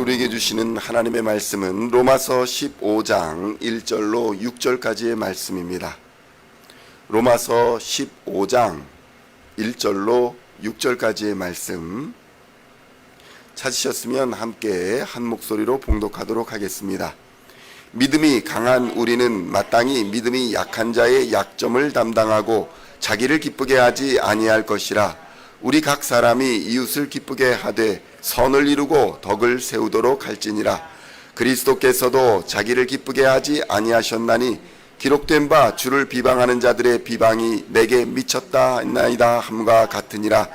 우리에게 주시는 하나님의 말씀은 로마서 15장 1절로 6절까지의 말씀입니다. 로마서 15장 1절로 6절까지의 말씀 찾으셨으면 함께 한 목소리로 봉독하도록 하겠습니다. 믿음이 강한 우리는 마땅히 믿음이 약한 자의 약점을 담당하고 자기를 기쁘게 하지 아니할 것이라. 우리 각 사람이 이웃을 기쁘게 하되 선을 이루고 덕을 세우도록 할지니라. 그리스도께서도 자기를 기쁘게 하지 아니하셨나니 기록된 바 주를 비방하는 자들의 비방이 내게 미쳤다 했나이다 함과 같으니라.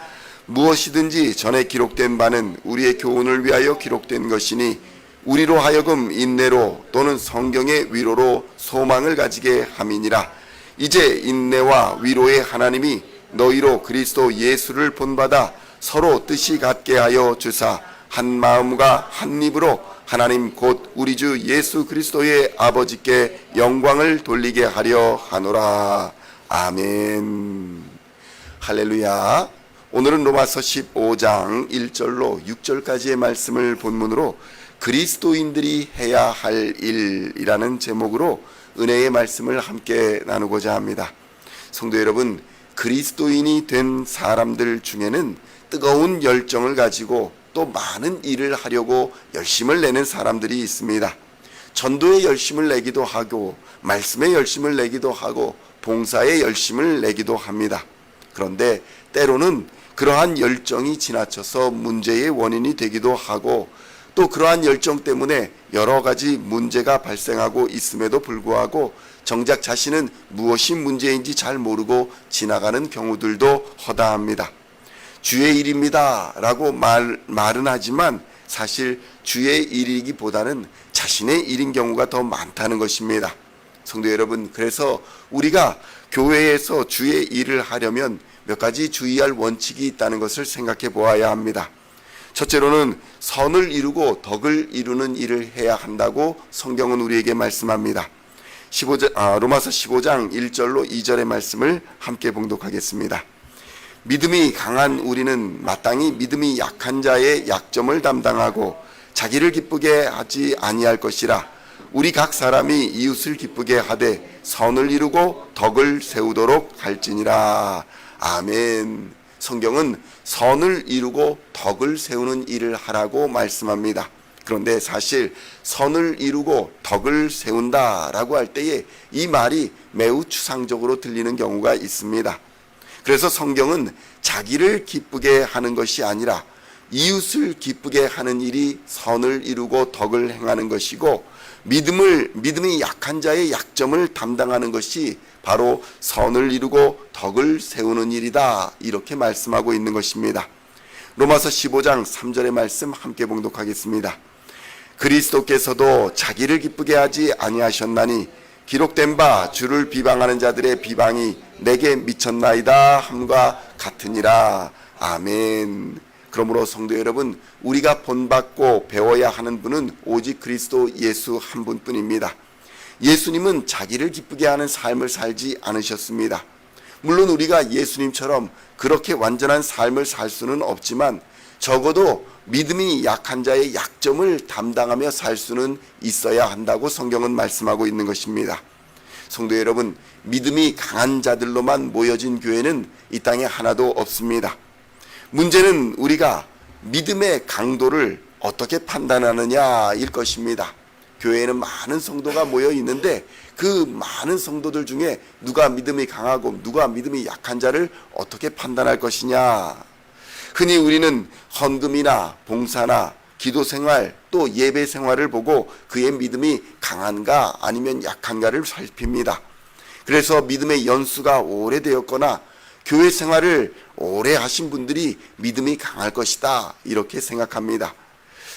무엇이든지 전에 기록된 바는 우리의 교훈을 위하여 기록된 것이니 우리로 하여금 인내로 또는 성경의 위로로 소망을 가지게 함이니라. 이제 인내와 위로의 하나님이 너희로 그리스도 예수를 본받아 서로 뜻이 같게 하여 주사 한 마음과 한 입으로 하나님 곧 우리 주 예수 그리스도의 아버지께 영광을 돌리게 하려 하노라. 아멘. 할렐루야. 오늘은 로마서 15장 1절로 6절까지의 말씀을 본문으로 그리스도인들이 해야 할 일이라는 제목으로 은혜의 말씀을 함께 나누고자 합니다. 성도 여러분, 그리스도인이 된 사람들 중에는 뜨거운 열정을 가지고 또 많은 일을 하려고 열심을 내는 사람들이 있습니다. 전도에 열심을 내기도 하고 말씀에 열심을 내기도 하고 봉사에 열심을 내기도 합니다. 그런데 때로는 그러한 열정이 지나쳐서 문제의 원인이 되기도 하고 또 그러한 열정 때문에 여러 가지 문제가 발생하고 있음에도 불구하고 정작 자신은 무엇이 문제인지 잘 모르고 지나가는 경우들도 허다합니다. 주의 일입니다 라고 말은 하지만 사실 주의 일이기보다는 자신의 일인 경우가 더 많다는 것입니다. 성도 여러분, 그래서 우리가 교회에서 주의 일을 하려면 몇 가지 주의할 원칙이 있다는 것을 생각해 보아야 합니다. 첫째로는 선을 이루고 덕을 이루는 일을 해야 한다고 성경은 우리에게 말씀합니다. 로마서 15장 1절로 2절의 말씀을 함께 봉독하겠습니다. 믿음이 강한 우리는 마땅히 믿음이 약한 자의 약점을 담당하고 자기를 기쁘게 하지 아니할 것이라. 우리 각 사람이 이웃을 기쁘게 하되 선을 이루고 덕을 세우도록 할지니라. 아멘. 성경은 선을 이루고 덕을 세우는 일을 하라고 말씀합니다. 그런데 사실 선을 이루고 덕을 세운다라고 할 때에 이 말이 매우 추상적으로 들리는 경우가 있습니다. 그래서 성경은 자기를 기쁘게 하는 것이 아니라 이웃을 기쁘게 하는 일이 선을 이루고 덕을 행하는 것이고 믿음이 약한 자의 약점을 담당하는 것이 바로 선을 이루고 덕을 세우는 일이다, 이렇게 말씀하고 있는 것입니다. 로마서 15장 3절의 말씀 함께 봉독하겠습니다. 그리스도께서도 자기를 기쁘게 하지 아니하셨나니 기록된 바 주를 비방하는 자들의 비방이 내게 미쳤나이다 함과 같으니라. 아멘. 그러므로 성도 여러분, 우리가 본받고 배워야 하는 분은 오직 그리스도 예수 한 분뿐입니다. 예수님은 자기를 기쁘게 하는 삶을 살지 않으셨습니다. 물론 우리가 예수님처럼 그렇게 완전한 삶을 살 수는 없지만 적어도 믿음이 약한 자의 약점을 담당하며 살 수는 있어야 한다고 성경은 말씀하고 있는 것입니다. 성도 여러분, 믿음이 강한 자들로만 모여진 교회는 이 땅에 하나도 없습니다. 문제는 우리가 믿음의 강도를 어떻게 판단하느냐일 것입니다. 교회에는 많은 성도가 모여 있는데 그 많은 성도들 중에 누가 믿음이 강하고 누가 믿음이 약한 자를 어떻게 판단할 것이냐. 흔히 우리는 헌금이나 봉사나 기도생활 또 예배생활을 보고 그의 믿음이 강한가 아니면 약한가를 살핍니다. 그래서 믿음의 연수가 오래되었거나 교회 생활을 오래 하신 분들이 믿음이 강할 것이다, 이렇게 생각합니다.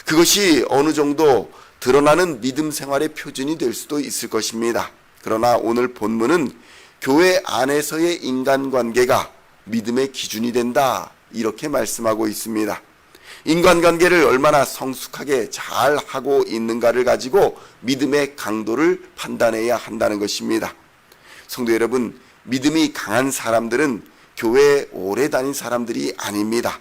그것이 어느 정도 드러나는 믿음 생활의 표준이 될 수도 있을 것입니다. 그러나 오늘 본문은 교회 안에서의 인간관계가 믿음의 기준이 된다, 이렇게 말씀하고 있습니다. 인간관계를 얼마나 성숙하게 잘 하고 있는가를 가지고 믿음의 강도를 판단해야 한다는 것입니다. 성도 여러분, 믿음이 강한 사람들은 교회에 오래 다닌 사람들이 아닙니다.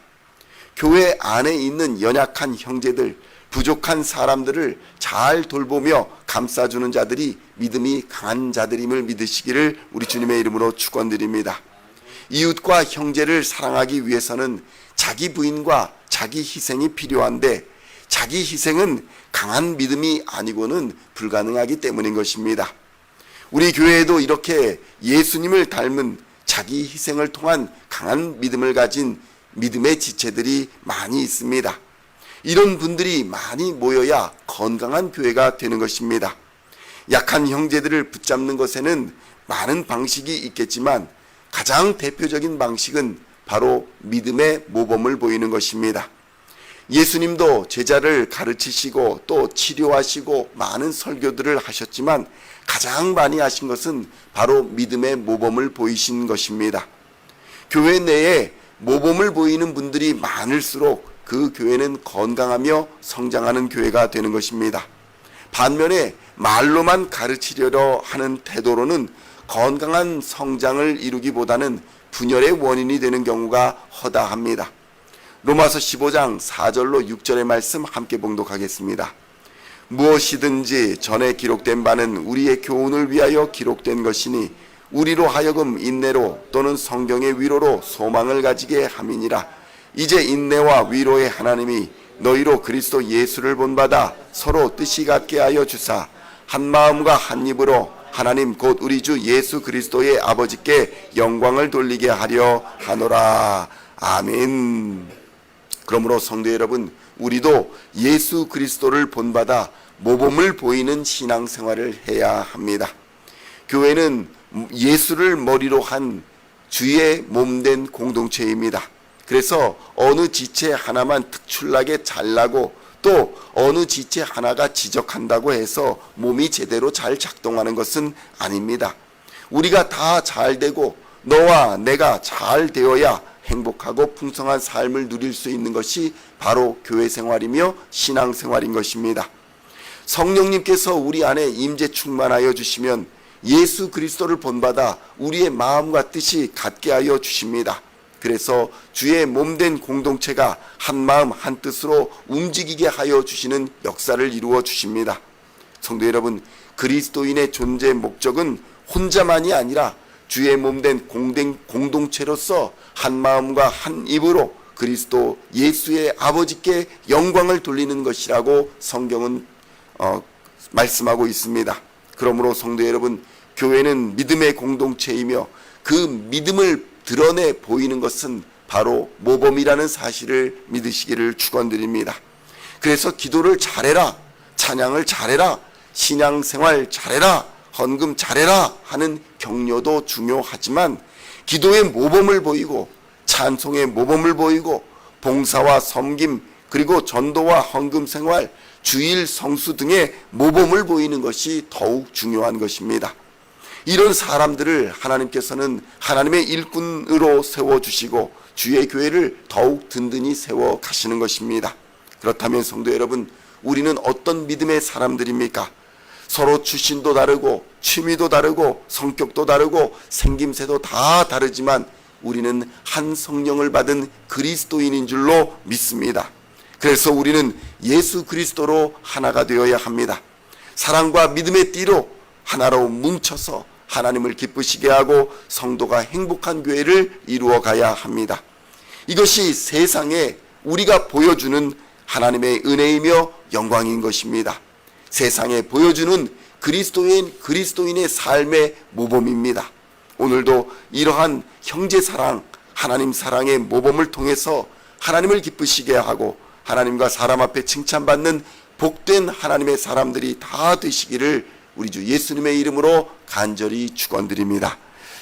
교회 안에 있는 연약한 형제들, 부족한 사람들을 잘 돌보며 감싸주는 자들이 믿음이 강한 자들임을 믿으시기를 우리 주님의 이름으로 축원드립니다. 이웃과 형제를 사랑하기 위해서는 자기 부인과 자기 희생이 필요한데 자기 희생은 강한 믿음이 아니고는 불가능하기 때문인 것입니다. 우리 교회에도 이렇게 예수님을 닮은 자기 희생을 통한 강한 믿음을 가진 믿음의 지체들이 많이 있습니다. 이런 분들이 많이 모여야 건강한 교회가 되는 것입니다. 약한 형제들을 붙잡는 것에는 많은 방식이 있겠지만 가장 대표적인 방식은 바로 믿음의 모범을 보이는 것입니다. 예수님도 제자를 가르치시고 또 치료하시고 많은 설교들을 하셨지만 가장 많이 하신 것은 바로 믿음의 모범을 보이신 것입니다. 교회 내에 모범을 보이는 분들이 많을수록 그 교회는 건강하며 성장하는 교회가 되는 것입니다. 반면에 말로만 가르치려고 하는 태도로는 건강한 성장을 이루기보다는 분열의 원인이 되는 경우가 허다합니다. 로마서 15장 4절로 6절의 말씀 함께 봉독하겠습니다. 무엇이든지 전에 기록된 바는 우리의 교훈을 위하여 기록된 것이니 우리로 하여금 인내로 또는 성경의 위로로 소망을 가지게 함이니라. 이제 인내와 위로의 하나님이 너희로 그리스도 예수를 본받아 서로 뜻이 같게 하여 주사 한 마음과 한 입으로 하나님 곧 우리 주 예수 그리스도의 아버지께 영광을 돌리게 하려 하노라. 아멘. 그러므로 성도 여러분, 우리도 예수 그리스도를 본받아 모범을 보이는 신앙생활을 해야 합니다. 교회는 예수를 머리로 한 주의 몸된 공동체입니다. 그래서 어느 지체 하나만 특출나게 잘나고 또 어느 지체 하나가 지적한다고 해서 몸이 제대로 잘 작동하는 것은 아닙니다. 우리가 다 잘되고 너와 내가 잘 되어야 행복하고 풍성한 삶을 누릴 수 있는 것이 바로 교회 생활이며 신앙 생활인 것입니다. 성령님께서 우리 안에 임재 충만하여 주시면 예수 그리스도를 본받아 우리의 마음과 뜻이 같게 하여 주십니다. 그래서 주의 몸된 공동체가 한 마음 한 뜻으로 움직이게 하여 주시는 역사를 이루어 주십니다. 성도 여러분, 그리스도인의 존재 목적은 혼자만이 아니라 주의 몸된 공동체로서 한 마음과 한 입으로 그리스도 예수의 아버지께 영광을 돌리는 것이라고 성경은 말씀하고 있습니다. 그러므로 성도 여러분, 교회는 믿음의 공동체이며 그 믿음을 드러내 보이는 것은 바로 모범이라는 사실을 믿으시기를 축원드립니다. 그래서 기도를 잘해라, 찬양을 잘해라, 신앙생활 잘해라, 헌금 잘해라 하는 격려도 중요하지만 기도의 모범을 보이고 찬송의 모범을 보이고 봉사와 섬김 그리고 전도와 헌금 생활, 주일 성수 등의 모범을 보이는 것이 더욱 중요한 것입니다. 이런 사람들을 하나님께서는 하나님의 일꾼으로 세워주시고 주의 교회를 더욱 든든히 세워 가시는 것입니다. 그렇다면 성도 여러분, 우리는 어떤 믿음의 사람들입니까? 서로 출신도 다르고 취미도 다르고 성격도 다르고 생김새도 다 다르지만 우리는 한 성령을 받은 그리스도인인 줄로 믿습니다. 그래서 우리는 예수 그리스도로 하나가 되어야 합니다. 사랑과 믿음의 띠로 하나로 뭉쳐서 하나님을 기쁘시게 하고 성도가 행복한 교회를 이루어 가야 합니다. 이것이 세상에 우리가 보여주는 하나님의 은혜이며 영광인 것입니다. 세상에 보여주는 그리스도인의 삶의 모범입니다. 오늘도 이러한 형제 사랑, 하나님 사랑의 모범을 통해서 하나님을 기쁘시게 하고 하나님과 사람 앞에 칭찬받는 복된 하나님의 사람들이 다 되시기를 우리 주 예수님의 이름으로 간절히 축원드립니다.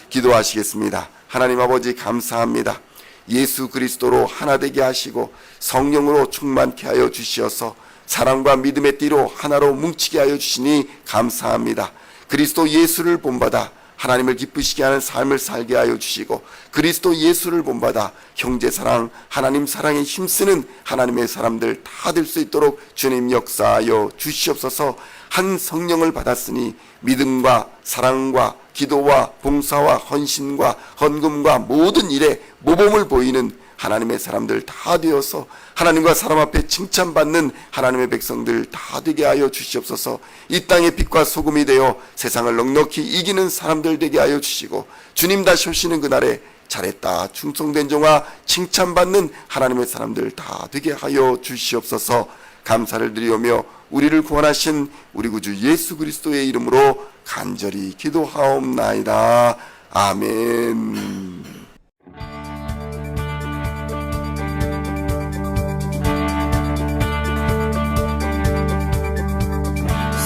기도하시겠습니다. 하나님 아버지 감사합니다. 예수 그리스도로 하나 되게 하시고 성령으로 충만케 하여 주시어서 사랑과 믿음의 띠로 하나로 뭉치게 하여 주시니 감사합니다. 그리스도 예수를 본받아 하나님을 기쁘시게 하는 삶을 살게 하여 주시고 그리스도 예수를 본받아 형제 사랑, 하나님 사랑에 힘쓰는 하나님의 사람들 다 될 수 있도록 주님 역사하여 주시옵소서. 한 성령을 받았으니 믿음과 사랑과 기도와 봉사와 헌신과 헌금과 모든 일에 모범을 보이는 하나님의 사람들 다 되어서 하나님과 사람 앞에 칭찬받는 하나님의 백성들 다 되게 하여 주시옵소서. 이 땅의 빛과 소금이 되어 세상을 넉넉히 이기는 사람들 되게 하여 주시고, 주님 다시 오시는 그날에 잘했다 충성된 종아 칭찬받는 하나님의 사람들 다 되게 하여 주시옵소서. 감사를 드리오며 우리를 구원하신 우리 구주 예수 그리스도의 이름으로 간절히 기도하옵나이다. 아멘.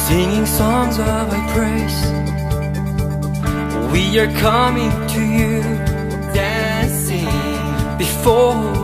Singing songs of thy praise, we are coming to you, dancing before